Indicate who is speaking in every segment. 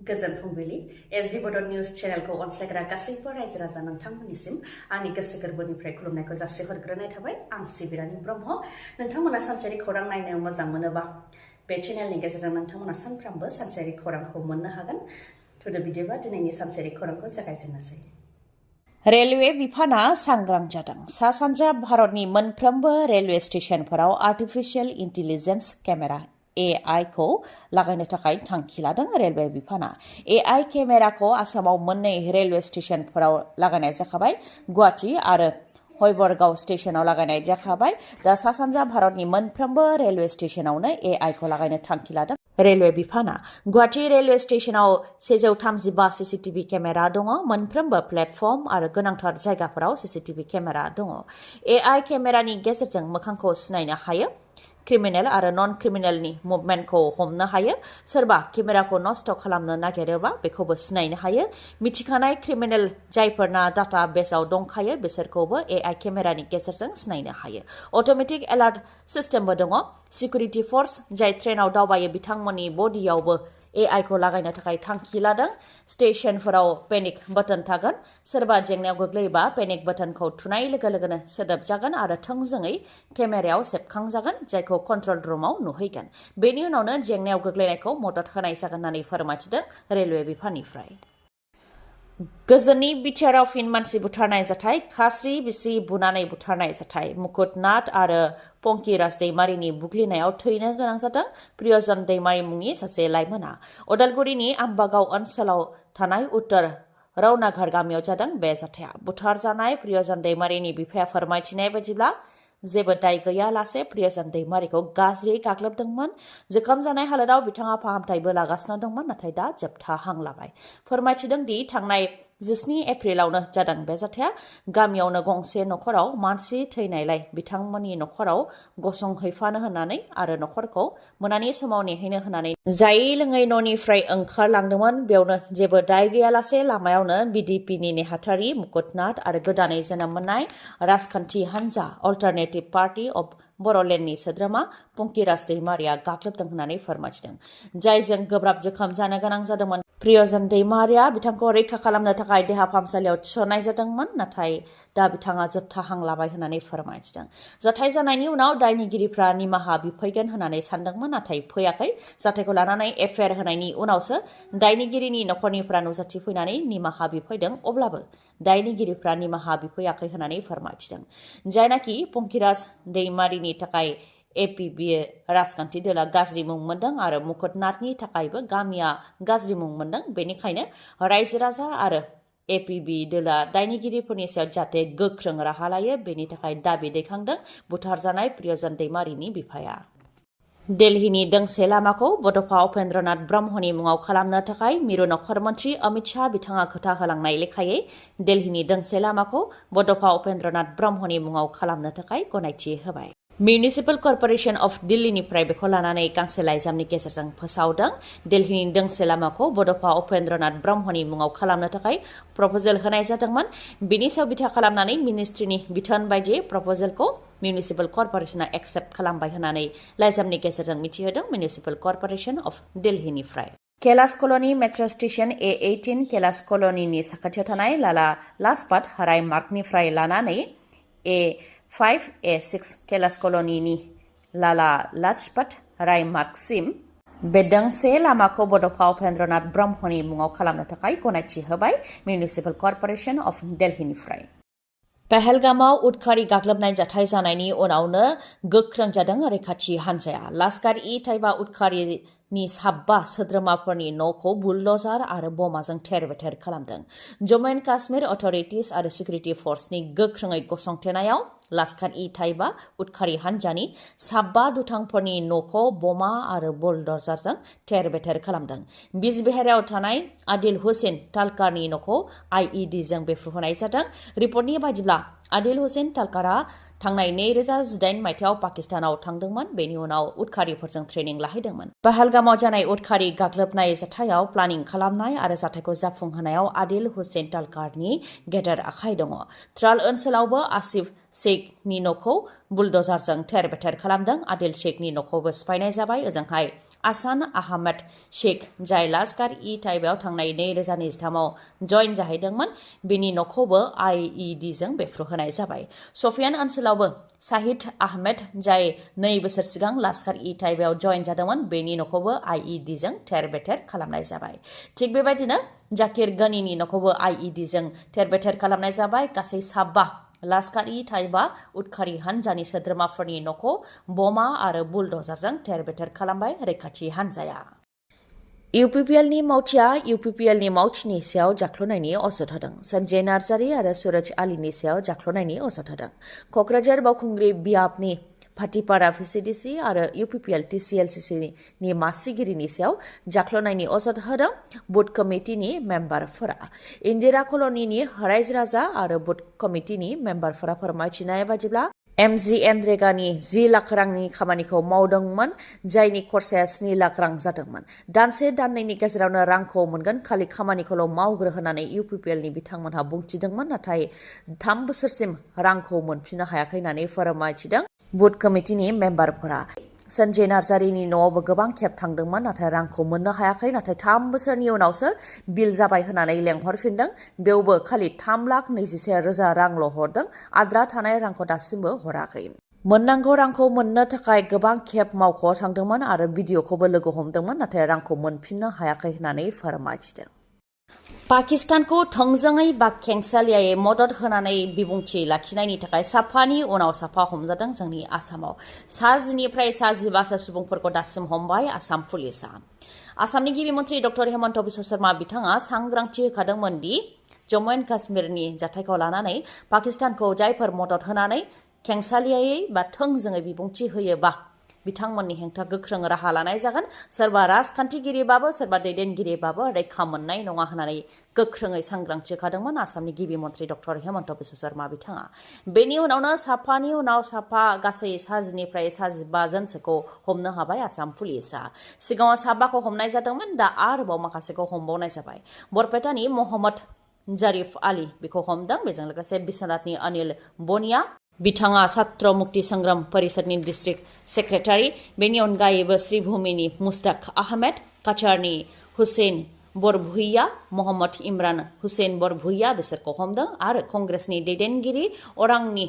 Speaker 1: गोजोन फुंबिलि एसबी बड' निउज चेनेलखौ अनसायग्रा गासैबो रायजो राजा नोंथांमोननिसिम आंनि गोसो गोरबोनिफ्राय खुलुमनायखौ जासिहरग्रोनाय थाबाय आं सिबि रानी ब्रह्म नोंथांमोना सानसेयारि खौरां नायनो मोजां मोनोबा बे चेनेलनि गेजेरजों नोंथांमोना सानफ्रामबो सानसेयारि खौरांखौ मोननो हागोन थुदो बिदिबा दिनैनि सानसेयारि खौरांखौ जागायजेननोसै रेलवे बिफाना सांग्रां जादों सा सानजा भारतनि मोनफ्रोमबो रेलवे स्टेशनफोराव आर्टिफिशियेल इन्टेलिजेन्स केमेरा AI खौ लागायनो थाखाय थांखि लादों रेलवे बिफाना AI केमेराखौ आसामाव मोननै रेलवे स्टेशनफोराव लागायनाय जाखाबाय गुवाहाटी आरो हयबरगाव स्टेशनाव लागायनाय जाखाबाय दा सा सानजा भारतनि मोनफ्रोमबो रेलवे स्टेशनावनो AI खौ लागायनो थांखि लादों रेलवे बिफाना गुवाहाटी रेलवे स्टेशनाव 135 CCTV केमेरा दङ मोनफ्रोमबो प्लेटफर्म आरो गोनांथार जायगाफोराव CCTV केमेरा दङ AI केमेरानि गेजेरजों मोखांखौ सिनायनो हायो क्रिमिनेल आरो नन क्रिमिनेलनि मुभमेन्टखौ हमनो हायो सोरबा केमेराखौ नष्ट खालामनो नागिरोबा बेखौबो सिनायनो हायो मिथिखानाय क्रिमिनेल जायफोरना डाटा बेसाव दंखायो बिसोरखौबो AI केमेरानि गेजेरजों सिनायनो हायो अटोमेटिक एलार्ट सिस्टेमबो दङ सिकिउरिटि फोर्स जाय ट्रेनाव दावबायो बिथांमोननि बडियावबो AI खौ लागायनो थाखाय थांखि लादों स्टेशनफोराव पेनिक बटन थागोन सोरबा जेंनायाव गोग्लैयोबा पेनिक बटनखौ थुनाय लोगो लोगोनो सोदोब जागोन आरो थोंजोङै केमेरायाव सेबखांजागोन जायखौ कन्ट्रल रुमाव नुहैगोन बेनि उनावनो जेंनायाव गोग्लैनायखौ मदद होनाय जागोन होननानै फोरमायथिदों रेलवे बिफाननिफ्राय गोजोननि बिटिआरआव फिन मानसि बुथारनाय जाथाय खास्रि बिस्रि बुनानै बुथारनाय जाथाय मुकुटनाथ आरो पंकिराज दैमारिनि बुग्लिनायाव थैनो गोनां जादों प्रियजन दैमारि मुंनि सासे लाइमोना उदालगुरिनि आम्बागाव ओनसोलाव थानाय उत्तर रौनाघर गामियाव जादों बे जाथाया बुथारजानाय प्रियजन दैमारिनि बिफाया फोरमायथिनाय बायदिब्ला जेबो दाय गैयालासे प्रियजन दैमारिखौ गाज्रियै गाग्लोबदोंमोन जोखोम जानाय हालोदाव बिथाङा फाहामथायबो लागासिनो दंमोन नाथाय दा जोबथा हां लाबाय फोरमायथिदों दि थांनाय 17 एप्रिलावनो जादों बे जाथाया गामियावनो गंसे नखराव मानसि थैनायलाय बिथांमोननि नखराव गसंहैफानो होननानै आरो नखरखौ मोनानि समाव नेहैनो होननानै जायै लोङै न'निफ्राय ओंखारलांदोंमोन बेयावनो जेबो दाय गैयालासे लामायावनो BDPनि नेहाथारि मुकुटनाथ आरो गोदानै जोनोम मोननाय राजखान्थि हान्जा अल्टारनेटिभ पार्टी अफ बरोलेण्डनि सोद्रोमा पंकिराज दैमारिया गाग्लोबदों होननानै फोरमायथिदों जायजों गोब्राब जोखोम जानो गोनां जादोंमोन प्रियजन दैमारिया बिथांखौ रैखा खालामनो थाखाय देहा फाहामसालियाव थिसननाय जादोंमोन नाथाय दा बिथाङा जोबथा हां लाबाय होननानै फोरमायथिदों जाथाय जानायनि उनाव दायनिगिरिफ्रा निमाहा बिफैगोन होननानै सानदोंमोन नाथाय फैयाखै जाथायखौ लानानै एफआइआर होनायनि उनावसो दायनिगिरिनि नखरनिफ्रा नुजाथिफैनानै निमाहा बिफैदों अब्लाबो दायनिगिरिफ्रा निमाहा बिफैयाखै होननानै फोरमायथिदों जायनाखि पंकिराज दैमारिनि थाखाय APB राजखान्थि दोला गाज्रि मुं मोनदों आरो मुकुटनाथनि थाखायबो गामिया गाज्रि मुं मोनदों बेनिखायनो रायजो राजा आरो APB दोला दायनिगिरिफोरनि सायाव जाहाथे गोख्रों राहा लायो बेनि थाखाय दाबि दैखांदों बुथारजानाय प्रियजन दैमारिनि बिफाया दिल्लीनि दोंसे लामाखौ बड'फा उपेन्द्रनाथ ब्रह्मनि मुङाव खालामनो थाखाय मिरु नखर मन्त्रि अमित शाह बिथाङा खोथा होलांनाय लेखायै दिल्लीनि दोंसे लामाखौ बड'फा उपेन्द्रनाथ ब्रह्मनि मुङाव खालामनो थाखाय गनायथि होबाय मिउनिसिपल कर्परेसन अफ दिल्लीनिफ्राय बेखौ लानानै गांसे लाइजामनि गेजेरजों फोसावदों दिल्लीनि दोंसे लामाखौ बड'फा उपेन्द्रनाथ ब्रह्मनि मुङाव खालामनो थाखाय प्रप'जेल होनाय जादोंमोन बिनि सायाव बिथा खालामनानै मिनिस्ट्रिनि बिथोन बायदियै प्रप'जेलखौ मिउनिसिपल कर्परेसना एक्सेप्ट खालामबाय होननानै लाइजामनि गेजेरजों मिथिहोदों मिउनिसिपल कर्परेसन अफ दिल्लीनिफ्राय Kailash colony metro' station A18 Kailash कल'निनि साखाथियाव थानाय लाला लाजपात रायमार्गनिफ्राय लानानै A5 A6 कैलाश कल'निनि लाला लाजपात रायमार्गसिम बे दोंसे लामाखौ बड'फा उपेन्द्रनाथ ब्रह्मनि मुङाव खालामनो थाखाय गनायथि होबाय मिउनिसिपल कर्परेसन अफ दिल्लीनिफ्राय पहलगामाव उदखारि गाग्लोबनाय जाथाय जानायनि उनावनो गोख्रों जादों रैखाथि हान्जाया लास्कार ताइबा उदखारिनि साबा सोद्रोमाफोरनि न'खौ बुलडजार आरो बमाजों थेर बेथेर खालामदों जम्मु एन्ड काश्मीर अथ'रिटिज आरो सिकिउरिटि फोर्सनि गोख्रोङै गसंथेनायाव लास्कार ताइबा उदखारि हान्जानि साबा दुथांफोरनि न'खौ बमा आरो बुलडजारजों थेर बेथेर खालामदों बिजबिहाराव थानाय आदिल हुसैन तालकारनि न'खौ IEDजों बेफ्रुहोनाय जादों रिपर्टनि बायदिब्ला आदिल हुसैन तालकारा थांनाय 2018 मायथाइयाव पाकिस्तानाव थांदोंमोन बेनि उनाव उदखारिफोरजों ट्रेनिं लाहैदोंमोन पहलगामाव जानाय उदखारि गाग्लोबनाय जाथायाव प्लानिं खालामनाय आरो जाथायखौ जाफुंहोनायाव आदिल हुसैन तालकारनि गेदेर आखाइ दङ त्राल ओनसोलावबो आसिफ शेखनि न'खौ बुलडजारजों थेर बेथेर खालामदों। आदिल शेखनि न'खौबो सिफायनाय जाबाय। ओजोंहाय आसान आहमेद शेख जाय लास्कार इ ताइबायाव थांनाय 2023आव जइन जाहैदोंमोन बिनि न'खौबो IED जों बेफ्रुहोनाय जाबाय। सफियान ओनसोलावबो शाहिद आहमेद जाय 2 बोसोर सिगां लास्कार इ ताइबायाव जइन जादोंमोन बेनि न'खौबो IED जों थेर बेथेर खालामनाय जाबाय। थिग बेबायदिनो जाकिर गनीनि न'खौबो IED जों थेर बेथेर खालामनाय जाबाय। गासै साबा लास्कार इ ताइबा उदखारि हानजानि सोद्रोमाफोरनि न'खौ बमा आरो बुलडजारजों थेर बेथेर खालामबाय रैखाथि हानजाया। UPPL नि मावथिया UPPL नि मावथिनि सायाव जाख्ल'नायनि अजद होदों। सन्जय नार्जारी आरो सुरज आलीनि सायाव जाख्ल'नायनि अजद होदों। क'क्राझार बावखुंग्रि बियाबनि भाटिपारा VCDC आरो UPPL TCLCC नि मासिगिरिनि सायाव जाख्ल'नायनि अजद होदों बुथ कमिटिनि मेम्बारफोरा। इन्दिरा कल'निनि रायजो राजा आरो बुथ कमिटिनि मेम्बारफोरा फोरमायथिनाय बादिब्ला MGNरेगानि 10 लाख रांनि खामानिखौ मावदोंमोन जायनि खरसाया 7 लाख रां जादोंमोन। दानसे दाननैनि गेजेरावनो रांखौ मोनगोन खालि खामानिखौल' मावग्रो होननानै UPPL नि बिथांमोनहा बुंथिदोंमोन नाथाय 3 बोसोरसिम रांखौ मोनफिननो हायाखै होननानै फोरमायथिदों बुथ कमिटिनि मेम्बारफोरा। सन्जय नार्जारीनि न'आवबो गोबां खेब थांदोंमोन नाथाय रांखौ मोननो हायाखै नाथाय 3 बोसोरनि उनावसो बिल जाबाय होननानै लेंहरफिनदों बेवबो खालि 3,21,000 रांल' हरदों आद्रा थानाय रांखौ दासिमबो हराखै। मोननांगौ रांखौ मोननो थाखाय गोबां खेब मावख'आव थांदोंमोन आरो भिडिअ'खौबो लोगो हमदोंमोन नाथाय रांखौ मोनफिननो हायाखै होननानै फोरमायथिदों। पाकिस्तानखौ थोंजोङै बा खेंसालियायै मदद होनानै बिबुंथि लाखिनायनि थाखाय साफानि उनाव साफा हमजादों जोंनि आसामाव। 10निफ्राय 15 सुबुंफोरखौ दासिम हमबाय आसाम पुलिसआ। आसामनि गिबि मन्थ्रि डक्टर हेमन्त बिश्व शर्मा बिथाङा सांग्रांथि होखादोंमोन दि जम्मु एन्ड काश्मीरनि जाथायखौ लानानै पाकिस्तानखौ जायफोर मदद होनानै खेंसालियायै बा थोंजोङै बिबुंथि होयोबा बिथांमोननि हेंथा गोख्रों राहा लानाय जागोन। सोरबा राजखान्थिगिरिबाबो सोरबा दैदेनगिरिबाबो रैखा मोननाय नङा होननानै गोख्रोङै सांग्रांथि होखादोंमोन आसामनि गिबि मन्थ्रि डक्टर हेमन्त बिश्व शर्मा बिथाङा। बेनि उनावनो साफानि उनाव साफा गासै 10निफ्राय 15 जनसोखौ हमनो हाबाय आसाम पुलिसआ। सिगाङाव साबाखौ हमनाय जादोंमोन दा आरोबाव माखासेखौ हमबावनाय जाबाय। बरपेटानि महम्मद जारिफ आली बेखौ हमदों। बेजों लोगोसे बिश्वनाथनि अनिल बनिया बिथाङा छात्र मुक्ति संग्राम परिषदनि डिस्ट्रिक्ट सेक्रेटारि। बेनि अनगायैबो श्रीभूमिनि मुस्ताक आहमेद, काछारनि हुसैन बरभुइया, मोहम्मद इमरान हुसैन बरभुइया बिसोरखौ हमदों आरो कंग्रेसनि दैदेनगिरि अरांनि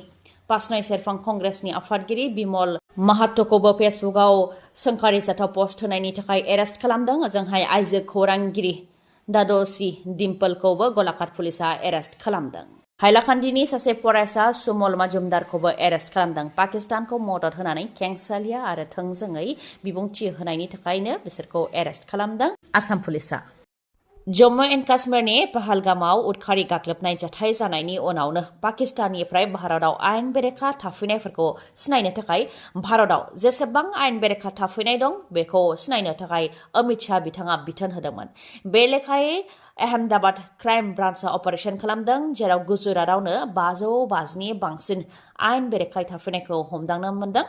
Speaker 1: पासनाय सेरफां कंग्रेसनि आफादगिरि बिमल माहात्त'खौबो फेसबुकआव सोंखारिजाथाव पस्ट होनायनि थाखाय एरेस्ट खालामदों। ओजोंहाय आइजो खौरांगिरि दाद'सी दिम्पलखौबो गलाघाट पुलिसआ एरेस्ट खालामदों। हाइलाकान्दिनि सासे फरायसा सुमल माजुमदारखौबो एरेस्ट खालामदों। पाकिस्तानखौ मदद होनानै खेंसालिया आरो थोंजोङै बिबुंथि होनायनि थाखायनो बिसोरखौ एरेस्ट खालामदों आसाम पुलिसआ। जम्मु एन्ड काश्मीरनि पहलगामाव उदखारि गाग्लोबनाय जाथाय जानायनि उनावनो पाकिस्ताननिफ्राय भारतआव आयेन बेरेखा थाफैनायफोरखौ सिनायनो थाखाय भारतआव जेसेबां आयेन बेरेखा थाफैनाय दं बेखौ सिनायनो थाखाय अमित शाह बिथाङा बिथोन होदोंमोन। बे लेखायै आहमेदाबाद क्राइम ब्रान्चआ अपारेशन खालामदों जेराव गुजरातआवनो 550नि बांसिन आयेन बेरेखायै थाफैनायखौ हमदांनो मोन्दों।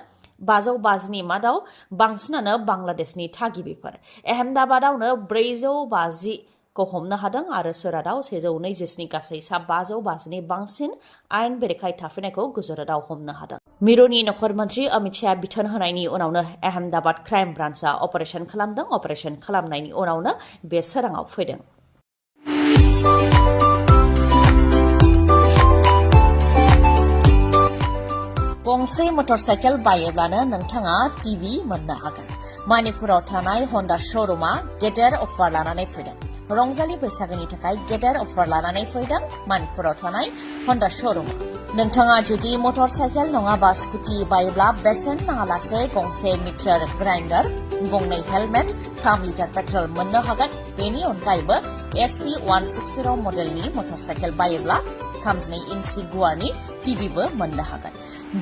Speaker 1: 550नि मादाव बांसिनानो बांलादेशनि थागिबिफोर। आहमेदाबादआवनो 450खौ हमनो हादों आरो सुरातआव 127 गासै 550नि बांसिन आयेन बेरेखायै थाफैनायखौ गुजरातआव हमनो हादों। मिरुनि नखर मन्थ्रि अमित शाह बिथोन होनायनि उनावनो आहमेदाबाद क्राइम ब्रान्चआ अपारेशन खालामदों। अपारेशन खालामनायनि उनावनो बे सोराङाव फैदों। गंसे मटरसाइकेल बायोब्लानो नोंथाङा टिभि मोननो हागोन। मणिपुराव थानाय हन्डा श'रुमा गेदेर अफार लानानै फैदों। रंजालि बैसागोनि थाखाय गेदेर अफार लानानै फैदों मणिपुराव थानाय हन्डा श'रुमा। नोंथाङा जुदि मटरसाइकेल नङाबा स्कुटि बायोब्ला बेसेन नाङालासे गंसे mixer grinder, 2 helmet, 3 litre petrol मोननो हागोन। बेनि अनगायैबो SP 160 मडेलनि मटरसाइकेल बायोब्ला 32 इन्सि गुवारनि टिभिबो मोननो हागोन।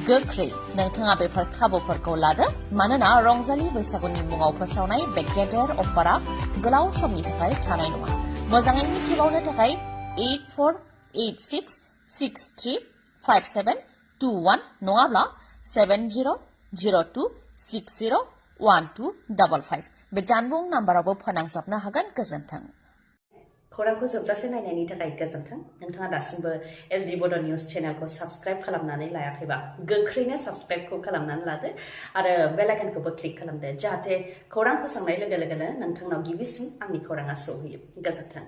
Speaker 1: गोख्रै नोंथाङा बेफोर खाबुफोरखौ लादो मानोना रंजालि बैसागुनि मुङाव फोसावनाय बे गेदेर अफारा गोलाव समनि थाखाय थानाय नङा। मोजाङै मिथिबावनो थाखाय 8486635721 नङाब्ला 7002601255 बे जानबुं नाम्बारावबो फोनांजाबनो हागोन। गोजोन्थों। खौरांखौ जोबजासे नायनायनि थाखाय गोजोन्थों नोंथाङा दासिमबो एसडि बड' निउस चेनेलखौ साबस्क्राइब खालामनानै लायाखैबा गोख्रैनो साबस्क्राइबखौ खालामनानै लादो आरो बेल आइकनखौबो क्लिक खालामदो जाहाथे खौरां फोसावनाय लोगो लोगोनो नोंथांनाव गिबिसिन आंनि खौराङा सौहैयो गोजोन्थों